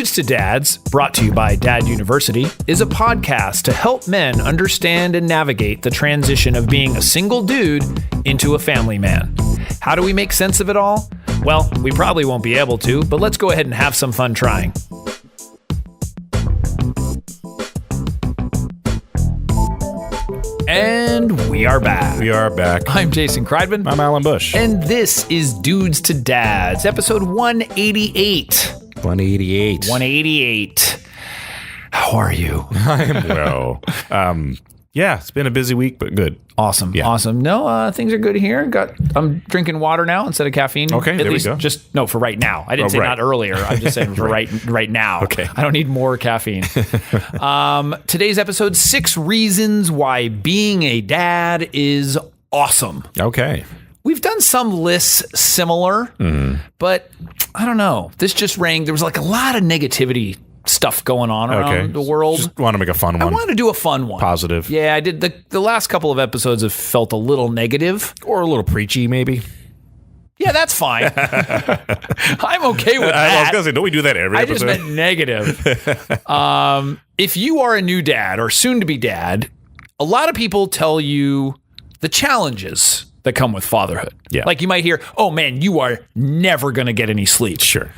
Dudes to Dads, brought to you by Dad University, is a podcast to help men understand and navigate the transition of being a single dude into a family man. How do we make sense of it all? Well, we probably won't be able to, but let's go ahead and have some fun trying. And we are back. We are back. I'm Jason Kreidman. I'm Alan Bush. And this is Dudes to Dads, episode 188. 188. How are you? I am well. Yeah, it's been a busy week, but good. Awesome. Yeah. Awesome. No, things are good here. I'm drinking water now instead of caffeine. Okay, At there least we go. Just for right now. I didn't say right. not earlier. I'm just saying for right now. Okay. I don't need more caffeine. Today's episode, 6 reasons why being a dad is awesome. Okay. We've done some lists similar, but I don't know. This just rang. There was like a lot of negativity stuff going on around the world. Just want to make a fun one. I want to do a fun one. Positive. Yeah, I did. The last couple of episodes have felt a little negative. Or a little preachy, maybe. Yeah, that's fine. I'm okay with I was that. going to say, don't we do that every I episode? just meant negative. If you are a new dad or soon to be dad, a lot of people tell you the challenges that come with fatherhood. Yeah. Like you might hear, oh man, you are never going to get any sleep. Sure.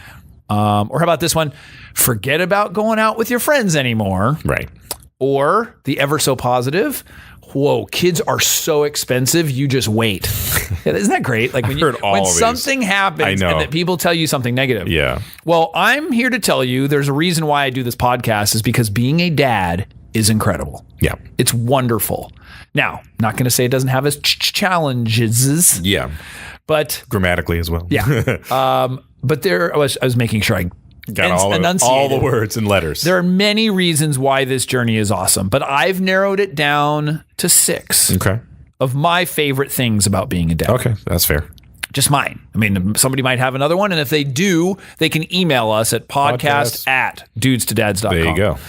Or how about this one? Forget about going out with your friends anymore. Right. Or the ever so positive, whoa, kids are so expensive, you just wait. Yeah, isn't that great? Like when something happens and that people tell you something negative. Yeah. Well, I'm here to tell you there's a reason why I do this podcast is because being a dad is incredible. Yeah. It's wonderful. Now, not going to say it doesn't have its challenges. Yeah. But grammatically as well. Yeah. But I was making sure I got all the words and letters. There are many reasons why this journey is awesome, but I've narrowed it down to 6 of my favorite things about being a dad. Okay, that's fair. Just mine. I mean, somebody might have another one, and if they do, they can email us at podcast@dudestodads.com. There you go.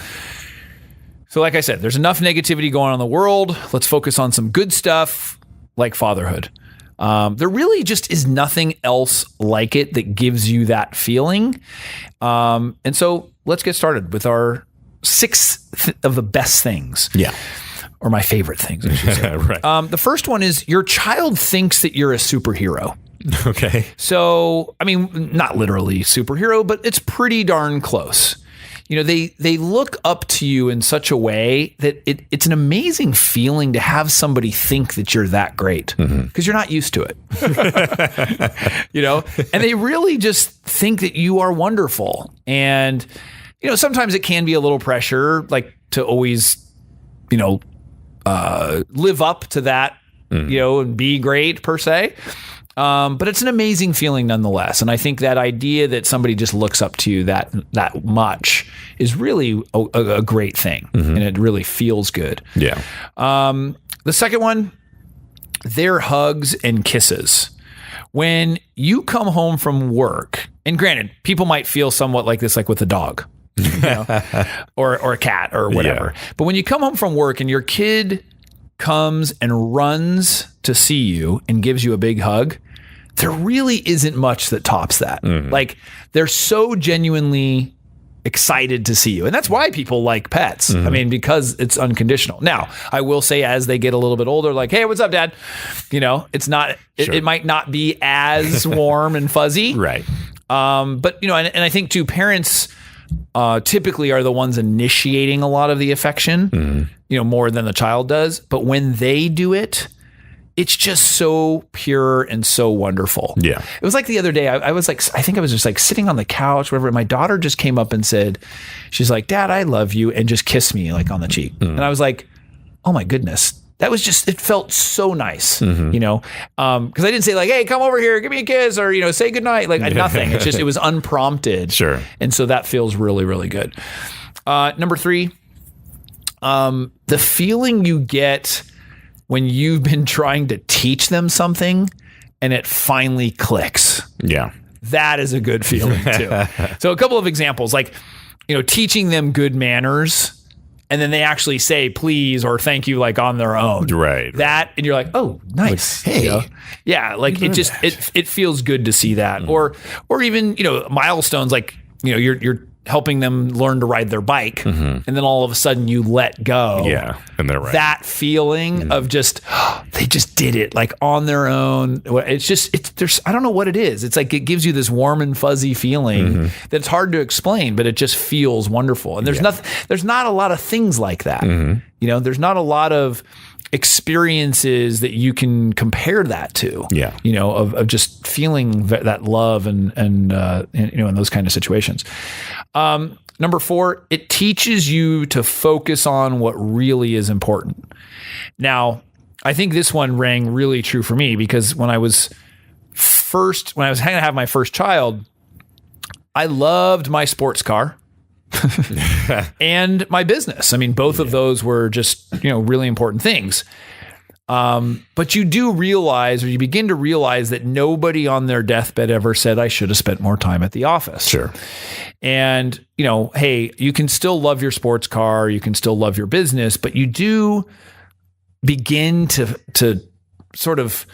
So like I said, there's enough negativity going on in the world. Let's focus on some good stuff like fatherhood. There really just is nothing else like it that gives you that feeling. And so let's get started with our 6 of the best things. Yeah. Or my favorite things, I should say. Right. The first one is your child thinks that you're a superhero. Okay. So, I mean, not literally superhero, but it's pretty darn close. You know, they look up to you in such a way that it's an amazing feeling to have somebody think that you're that great because you're not used to it, you know, and they really just think that you are wonderful. And, you know, sometimes it can be a little pressure, like to always, you know, live up to that, you know, and be great per se. But it's an amazing feeling nonetheless. And I think that idea that somebody just looks up to you that much is really a great thing. And it really feels good. Yeah. The second one, their hugs and kisses. When you come home from work, and granted, people might feel somewhat like this, like with a dog, you know, or a cat or whatever. Yeah. But when you come home from work and your kid comes and runs to see you and gives you a big hug, there really isn't much that tops that. Like, they're so genuinely excited to see you. And that's why people like pets. I mean, because it's unconditional. Now, I will say as they get a little bit older, like, hey, what's up, Dad? You know, it's not, it might not be as warm and fuzzy. Right. But, you know, and I think too, parents typically are the ones initiating a lot of the affection, you know, more than the child does. But when they do it, it's just so pure and so wonderful. Yeah. It was like the other day, I was like, I think I was just like sitting on the couch, whatever. My daughter just came up and said, she's like, Dad, I love you. And just kissed me like on the cheek. And I was like, oh my goodness. That was just, it felt so nice, you know, because I didn't say like, hey, come over here, give me a kiss or, you know, say goodnight, like nothing. It's just, it was unprompted. Sure. And so that feels really, really good. Number 3, the feeling you get when you've been trying to teach them something and it finally clicks. Yeah. That is a good feeling too. So a couple of examples, like, you know, teaching them good manners and then they actually say please or thank you like on their own. Right. That, and you're like, oh, nice. Like, hey. You know? Yeah. Like it just, it feels good to see that. Or even, you know, milestones like, you know, you're helping them learn to ride their bike, and then all of a sudden you let go. Yeah, and they're right. That feeling of just they just did it like on their own. There's I don't know what it is. It's like it gives you this warm and fuzzy feeling that's hard to explain, but it just feels wonderful. And there's not a lot of things like that. There's not a lot of experiences that you can compare that to. Of just feeling that love and in those kind of situations. Number 4, it teaches you to focus on what really is important. Now, I think this one rang really true for me because when I was going to have my first child, I loved my sports car and my business. I mean, both of those were just, really important things. But you do realize, or you begin to realize, that nobody on their deathbed ever said, I should have spent more time at the office. Sure. And, hey, you can still love your sports car, you can still love your business, but you do begin to sort of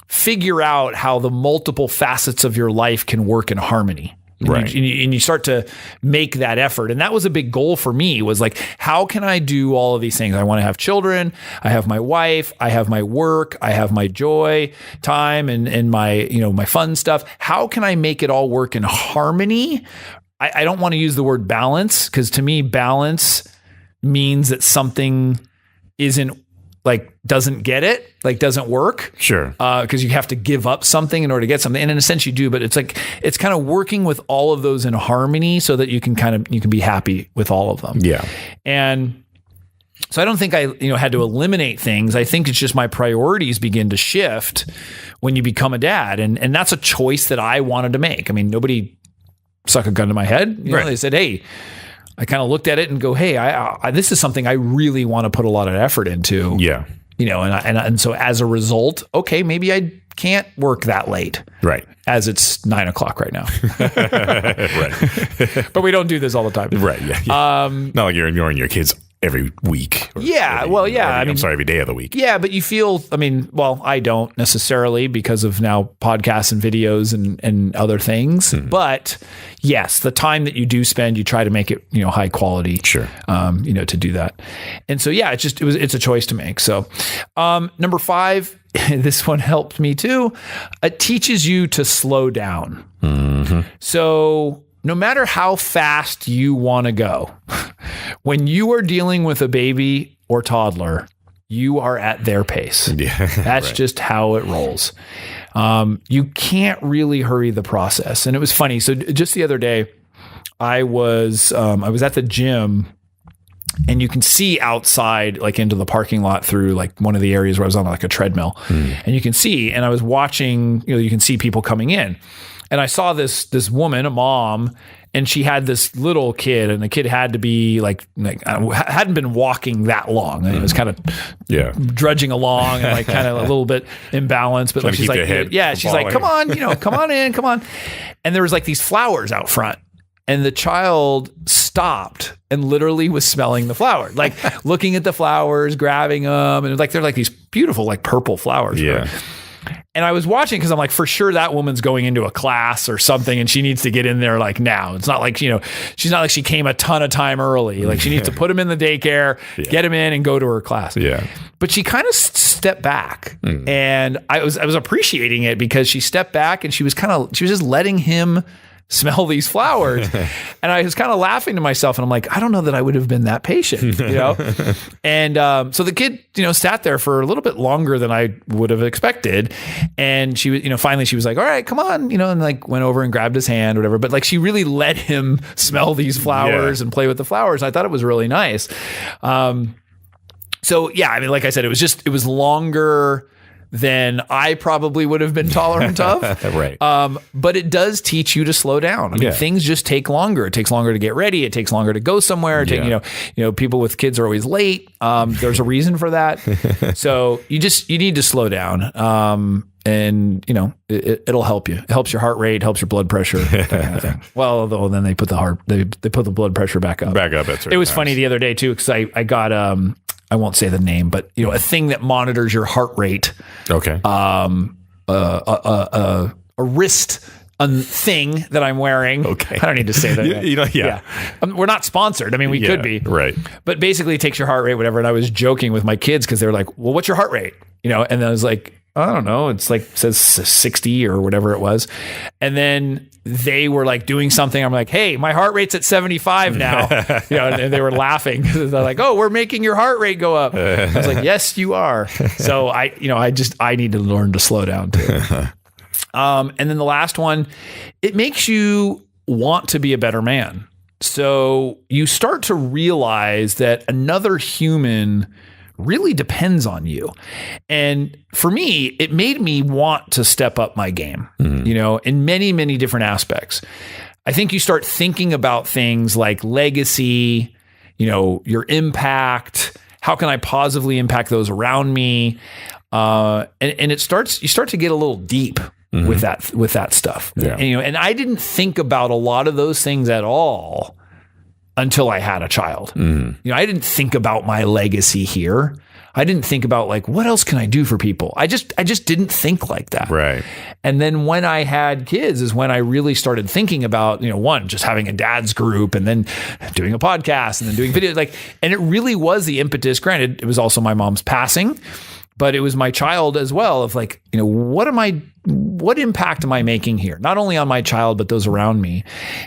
figure out how the multiple facets of your life can work in harmony. Right. And you start to make that effort. And that was a big goal for me, was like, how can I do all of these things? I want to have children. I have my wife. I have my work. I have my joy time and my, my fun stuff. How can I make it all work in harmony? I don't want to use the word balance, because to me, balance means that something doesn't get it, doesn't work. Sure. Because you have to give up something in order to get something. And in a sense you do, but it's kind of working with all of those in harmony so that you can be happy with all of them. Yeah. And so I don't think I, had to eliminate things. I think it's just my priorities begin to shift when you become a dad. And that's a choice that I wanted to make. I mean, nobody stuck a gun to my head. Right. They said, hey, I kind of looked at it and go, hey, I this is something I really want to put a lot of effort into. Yeah. And so as a result, okay, maybe I can't work that late. Right. As it's 9:00 right now. Right. But we don't do this all the time. Right. Yeah. Not like you're ignoring your kids every week. Every day of the week. Yeah, but you feel, I don't necessarily, because of now podcasts and videos and other things. Mm-hmm. But yes, the time that you do spend, you try to make it, high quality. Sure. To do that. And so, yeah, it's a choice to make. So, number 5, this one helped me too. It teaches you to slow down. Mm-hmm. So no matter how fast you want to go, when you are dealing with a baby or toddler, you are at their pace. Yeah, That's just how it rolls. You can't really hurry the process. And it was funny. So just the other day, I was at the gym, and you can see outside, into the parking lot through one of the areas where I was on a treadmill, and you can see, and I was watching, you can see people coming in. And I saw this woman, a mom, and she had this little kid, and the kid had to be hadn't been walking that long. And it was kind of drudging along and kind of a little bit imbalanced. But she's like, she's like, come on, come on in, come on. And there was these flowers out front, and the child stopped and literally was smelling the flowers, looking at the flowers, grabbing them, and they're these beautiful purple flowers. Yeah. Right? And I was watching because I'm for sure that woman's going into a class or something, and she needs to get in there now. It's not she's not she came a ton of time early. She needs to put him in the daycare, get him in, and go to her class. Yeah. But she kind of stepped back, and I was appreciating it because she stepped back and she was just letting him smell these flowers. And I was kind of laughing to myself, and I'm I don't know that I would have been that patient, And so the kid, sat there for a little bit longer than I would have expected. And she was, finally she was like, all right, come on, and went over and grabbed his hand or whatever. But she really let him smell these flowers and play with the flowers. I thought it was really nice. So yeah, like I said, it was longer than I probably would have been tolerant of. Right. But it does teach you to slow down. Things just take longer. It takes longer to get ready. It takes longer to go somewhere. People with kids are always late. There's a reason for that. So you need to slow down. And it'll help you. It helps your heart rate, helps your blood pressure. That kind of thing. Well, although then they put the blood pressure back up. It was funny the other day too, because I got I won't say the name, but a thing that monitors your heart rate. Okay. A wrist thing that I'm wearing. Okay. I don't need to say that. Yeah. We're not sponsored. I mean, we could be. Right. But basically it takes your heart rate, whatever. And I was joking with my kids because they were like, well, what's your heart rate? And I was like, I don't know. It's like, says 60 or whatever it was. And then they were like doing something. I'm like, hey, my heart rate's at 75 now. And they were laughing. They're like, oh, we're making your heart rate go up. I was like, yes, you are. So I need to learn to slow down too. And then the last one, it makes you want to be a better man. So you start to realize that another human really depends on you. And for me, it made me want to step up my game, in many, many different aspects. I think you start thinking about things like legacy, your impact. How can I positively impact those around me? And you start to get a little deep with that stuff. Yeah. And I didn't think about a lot of those things at all until I had a child. I didn't think about my legacy here. I didn't think about like, what else can I do for people? I just didn't think like that. Right. And then when I had kids is when I really started thinking about, one, just having a dad's group and then doing a podcast and then doing videos, and it really was the impetus. Granted, it was also my mom's passing, but it was my child as well of like, what impact am I making here? Not only on my child, but those around me.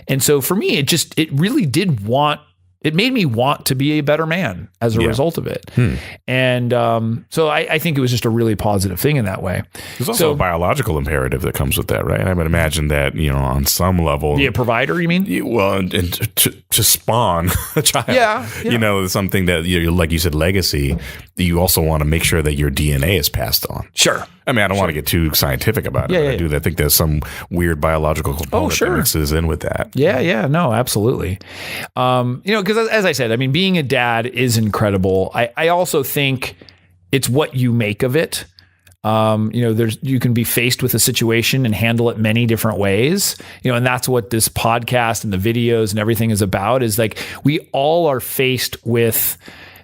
And so for me, it made me want to be a better man as a result of it. And so I think it was just a really positive thing in that way. There's also a biological imperative that comes with that, right? And I would imagine that, on some level. Be a provider, you mean? Well, and to spawn a child. Yeah. Something that, like you said, legacy, you also want to make sure that your DNA is passed on. Sure. I mean, I don't want to get too scientific about it. I think there's some weird biological component that mixes in with that. Yeah. No, absolutely. Because as I said, I mean, being a dad is incredible. I also think it's what you make of it. You can be faced with a situation and handle it many different ways, and that's what this podcast and the videos and everything is about, is like, we all are faced with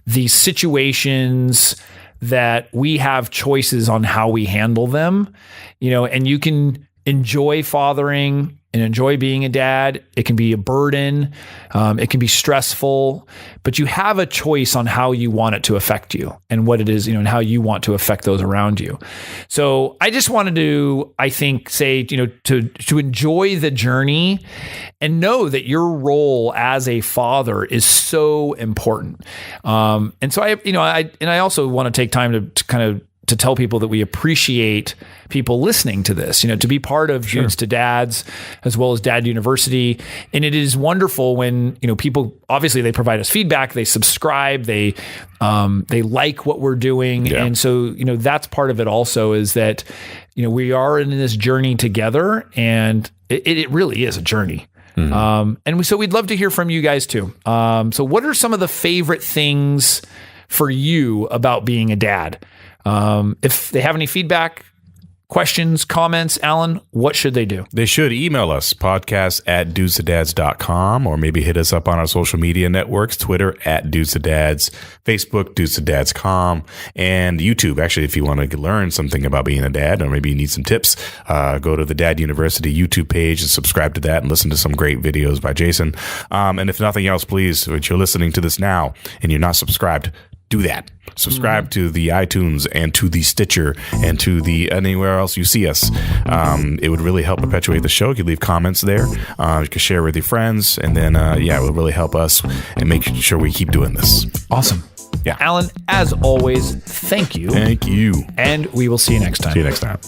these situations that we have choices on how we handle them, and you can enjoy fathering and enjoy being a dad. It can be a burden. It can be stressful, but you have a choice on how you want it to affect you and what it is, and how you want to affect those around you. So I just wanted to, I think, say, to enjoy the journey and know that your role as a father is so important. And so I also want to take time to kind of to tell people that we appreciate people listening to this, to be part of Dudes to Dads as well as Dad University. And it is wonderful when, people, obviously they provide us feedback, they subscribe, they like what we're doing. Yeah. And so, that's part of it also, is that, we are in this journey together, and it really is a journey. So we'd love to hear from you guys too. So what are some of the favorite things for you about being a dad? If they have any feedback, questions, comments, Alan, what should they do? They should email us, podcast@dudesadads.com, or maybe hit us up on our social media networks, Twitter @dudesadads, Facebook, dudesadads.com, and YouTube. Actually, if you want to learn something about being a dad, or maybe you need some tips, go to the Dad University YouTube page and subscribe to that and listen to some great videos by Jason. And if nothing else, please, if you're listening to this now and you're not subscribed, do that. Subscribe to the iTunes and to the Stitcher and to the anywhere else you see us. It would really help perpetuate the show. You can leave comments there. You can share with your friends, and then it will really help us and make sure we keep doing this. Awesome. Yeah, Alan, as always, thank you. Thank you. And we will see you next time. See you next time.